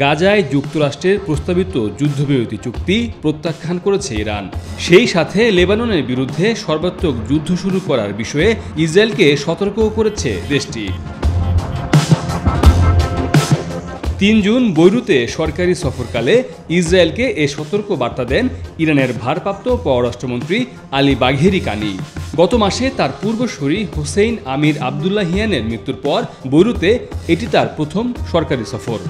গাজায় যুক্তরাষ্ট্রের প্রস্তাবিত যুদ্ধবিরতি চুক্তি প্রত্যাখ্যান করেছে ইরান। সেই সাথে লেবাননের বিরুদ্ধে সর্বাত্মক যুদ্ধ শুরু করার বিষয়ে ইসরায়েলকে সতর্কও করেছে দেশটি। ৩ জুন বৈরুতে সরকারি সফরকালে ইসরায়েলকে এ সতর্ক বার্তা দেন ইরানের ভারপ্রাপ্ত পররাষ্ট্রমন্ত্রী আলী বাঘেরি কানি। গত মাসে তার পূর্বসূরি হোসেইন আমির আবদুল্লাহিয়ানের মৃত্যুর পর বৈরুতে এটি তার প্রথম সরকারি সফর।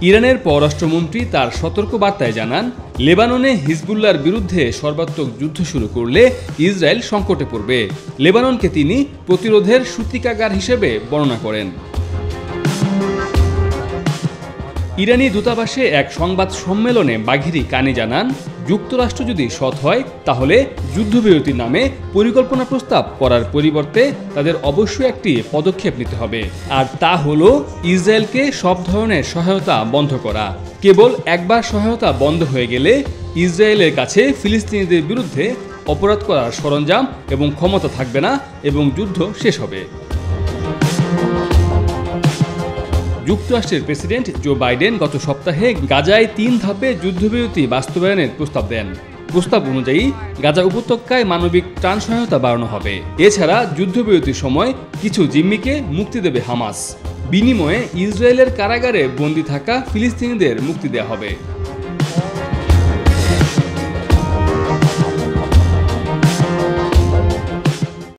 ইরানের পররাষ্ট্রমন্ত্রী তার সতর্ক বার্তায় জানান, লেবাননে হিজবুল্লাহর বিরুদ্ধে সর্বাত্মক যুদ্ধ শুরু করলে ইসরায়েল সংকটে পড়বে। লেবাননকে তিনি প্রতিরোধের সূতিকাগার হিসেবে বর্ণনা করেন। ইরানি দূতাবাসে এক সংবাদ সম্মেলনে বাঘেরি কানি জানান, যুক্তরাষ্ট্র যদি সৎ হয় তাহলে যুদ্ধবিরতির নামে পরিকল্পনা প্রস্তাব করার পরিবর্তে তাদের অবশ্যই একটি পদক্ষেপ নিতে হবে, আর তা হলো ইসরায়েলকে সব ধরনের সহায়তা বন্ধ করা। কেবল একবার সহায়তা বন্ধ হয়ে গেলে ইসরায়েলের কাছে ফিলিস্তিনিদের বিরুদ্ধে অপরাধ করার সরঞ্জাম এবং ক্ষমতা থাকবে না এবং যুদ্ধ শেষ হবে। যুক্তরাষ্ট্রের প্রেসিডেন্ট জো বাইডেন গত সপ্তাহে গাজায় ৩ ধাপে যুদ্ধবিরতি বাস্তবায়নের প্রস্তাব দেন। প্রস্তাব অনুযায়ী গাজা উপত্যকায় মানবিক ত্রাণ সহায়তা বাড়ানো হবে। এছাড়া যুদ্ধবিরতির সময় কিছু জিম্মিকে মুক্তি দেবে হামাস। বিনিময়ে ইসরায়েলের কারাগারে বন্দী থাকা ফিলিস্তিনিদের মুক্তি দেওয়া হবে।